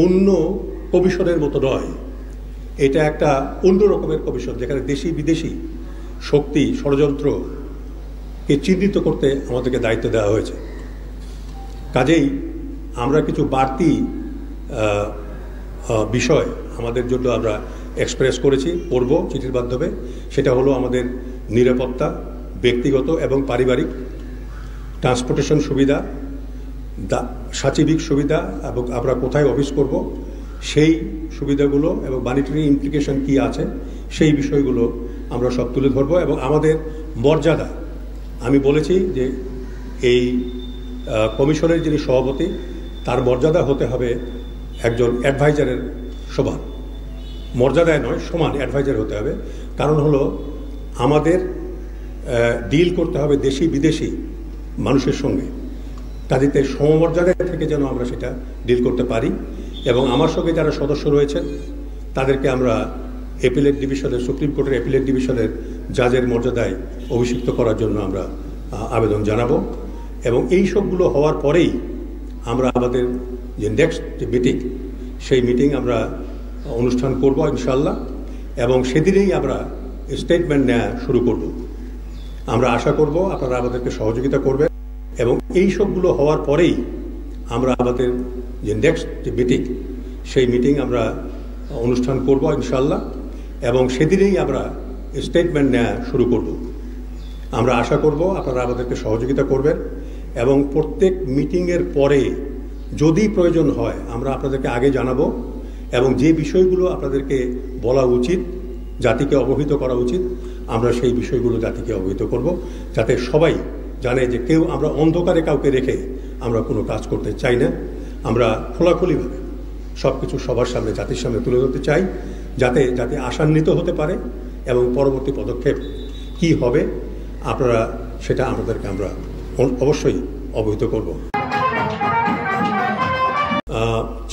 অন্য কমিশনের মতো নয়। এটা একটা অন্য রকমের কমিশন, যেখানে দেশি বিদেশি শক্তি ষড়যন্ত্রকে চিহ্নিত করতে আমাদেরকে দায়িত্ব দেওয়া হয়েছে। কাজেই আমরা কিছু বাড়তি বিষয় আমাদের জন্য আমরা এক্সপ্রেস করেছি, করব চিঠির মাধ্যমে। সেটা হলো আমাদের নিরাপত্তা, ব্যক্তিগত এবং পারিবারিক, ট্রান্সপোর্টেশন সুবিধা, সাচিবিক সুবিধা, এবং আমরা কোথায় অফিস করব সেই সুবিধাগুলো এবং মনিটরিং ইমপ্লিকেশন কী আছে সেই বিষয়গুলো আমরা সব তুলে ধরবো। এবং আমাদের মর্যাদা, আমি বলেছি যে এই কমিশনের যিনি সভাপতি, তার মর্যাদা হতে হবে একজন অ্যাডভাইজারের সমান, মর্যাদায় নয় সমান অ্যাডভাইজার হতে হবে। কারণ হলো আমাদের ডিল করতে হবে দেশি বিদেশি মানুষের সঙ্গে, কাজেতে সমমর্যাদা থেকে যেন আমরা সেটা ডিল করতে পারি। এবং আমার সঙ্গে যারা সদস্য রয়েছেন তাদেরকে আমরা অ্যাপিলেট ডিভিশনের, সুপ্রিম কোর্টের অ্যাপিলেট ডিভিশনের জাজের মর্যাদায় অভিষিক্ত করার জন্য আমরা আবেদন জানাবো। এবং এই সবগুলো হওয়ার পরেই আমরা আমাদের যে নেক্সট যে মিটিং, সেই মিটিং আমরা অনুষ্ঠান করব ইনশাল্লাহ, এবং সেদিনেই আমরা স্টেটমেন্ট নেওয়া শুরু করব। আমরা আশা করব আপনারা আমাদেরকে সহযোগিতা করবেন, এবং এই সবগুলো হওয়ার পরেই আমরা আমাদের যে নেক্সট যে মিটিং, সেই মিটিং আমরা অনুষ্ঠান করব ইনশাল্লাহ, এবং সেদিনেই আমরা স্টেটমেন্ট নেওয়া শুরু করব। আমরা আশা করব আপনারা আমাদেরকে সহযোগিতা করবেন, এবং প্রত্যেক মিটিংয়ের পরে যদি প্রয়োজন হয় আমরা আপনাদেরকে আগে জানাবো, এবং যে বিষয়গুলো আপনাদেরকে বলা উচিত, জাতিকে অবহিত করা উচিত, আমরা সেই বিষয়গুলো জাতিকে অবহিত করব, যাতে সবাই জানে যে কেউ, আমরা অন্ধকারে কাউকে রেখে আমরা কোনো কাজ করতে চাই না। আমরা খোলাখুলিভাবে সব কিছু সবার সামনে, জাতির সামনে তুলে ধরতে চাই, যাতে যাতে আশান্বিত হতে পারে, এবং পরবর্তী পদক্ষেপ কি হবে আপনারা সেটা আমাদেরকে আমরা অবশ্যই অবহিত করব।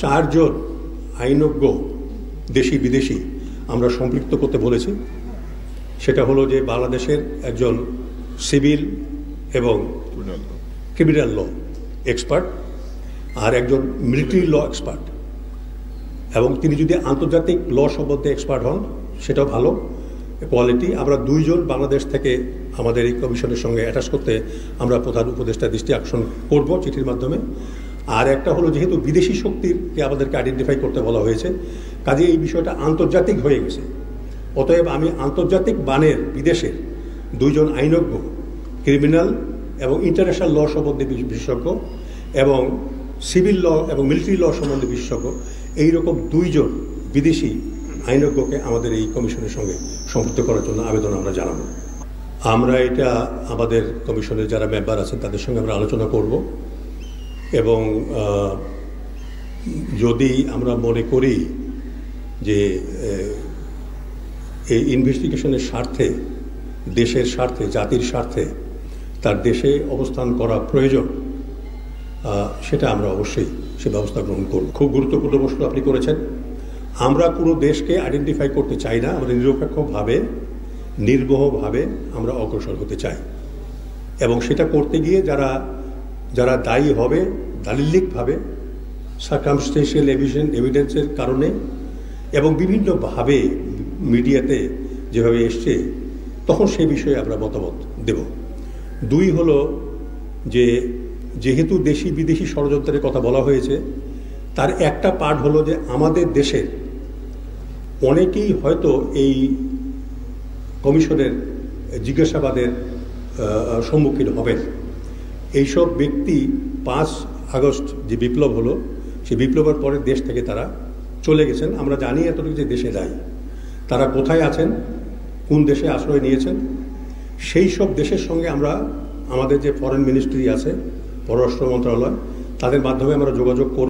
4 জন আইনজ্ঞ দেশি বিদেশি আমরা সম্পৃক্ত করতে বলেছি। সেটা হলো যে বাংলাদেশের একজন সিভিল এবং ক্রিমিনাল ল এক্সপার্ট, আর একজন মিলিটারি ল এক্সপার্ট, এবং তিনি যদি আন্তর্জাতিক ল সম্বন্ধে এক্সপার্ট হন সেটাও ভালো কোয়ালিটি। আমরা 2 জন বাংলাদেশ থেকে আমাদের এই কমিশনের সঙ্গে অ্যাটাচ করতে আমরা প্রধান উপদেষ্টা দৃষ্টি আকর্ষণ করব চিঠির মাধ্যমে। আর একটা হলো, যেহেতু বিদেশি শক্তিকে আমাদেরকে আইডেন্টিফাই করতে বলা হয়েছে, কাজে এই বিষয়টা আন্তর্জাতিক হয়ে গেছে। অতএব আমি আন্তর্জাতিক বানের বিদেশের 2 জন আইনজ্ঞ, ক্রিমিনাল এবং ইন্টারন্যাশনাল ল সম্বন্ধে বিশেষজ্ঞ এবং সিভিল ল এবং মিলিটারি ল সম্বন্ধে বিশেষজ্ঞ, এইরকম 2 জন বিদেশি আইনজ্ঞকে আমাদের এই কমিশনের সঙ্গে সম্পৃক্ত করার জন্য আবেদন আমরা জানাবো। আমরা এটা আমাদের কমিশনের যারা মেম্বার আছেন তাদের সঙ্গে আমরা আলোচনা করব, এবং যদি আমরা মনে করি যে এই ইনভেস্টিগেশনের স্বার্থে, দেশের স্বার্থে, জাতির স্বার্থে তার দেশে অবস্থান করা প্রয়োজন, সেটা আমরা অবশ্যই সে ব্যবস্থা গ্রহণ করব। খুব গুরুত্বপূর্ণ প্রশ্ন আপনি করেছেন। আমরা পুরো দেশকে আইডেন্টিফাই করতে চাই না, আমরা নিরপেক্ষভাবে, নির্মোহভাবে আমরা অগ্রসর হতে চাই, এবং সেটা করতে গিয়ে যারা যারা দায়ী হবে দালিলিকভাবে, সার্কামস্টেন্সিয়াল এভিডেন্সের কারণে, এবং বিভিন্নভাবে মিডিয়াতে যেভাবে এসছে, তখন সেই বিষয়ে আমরা মতামত দেব। 2 হলো যে যেহেতু দেশি বিদেশি ষড়যন্ত্রের কথা বলা হয়েছে, তার একটা পার্ট হলো যে আমাদের দেশের অনেকেই হয়তো এই কমিশনের জিজ্ঞাসাবাদের সম্মুখীন হবেন। এইসব ব্যক্তি 5 আগস্ট যে বিপ্লব হলো, সেই বিপ্লবের পরে দেশ থেকে তারা চলে গেছেন। আমরা জানি এতটুকু যে দেশে দায়ী, তারা কোথায় আছেন, কোন দেশে আশ্রয় নিয়েছেন, সেই সব দেশের সঙ্গে আমরা, আমাদের যে ফরেন মিনিস্ট্রি আছে, পররাষ্ট্র মন্ত্রণালয়, তাদের মাধ্যমে আমরা যোগাযোগ করব।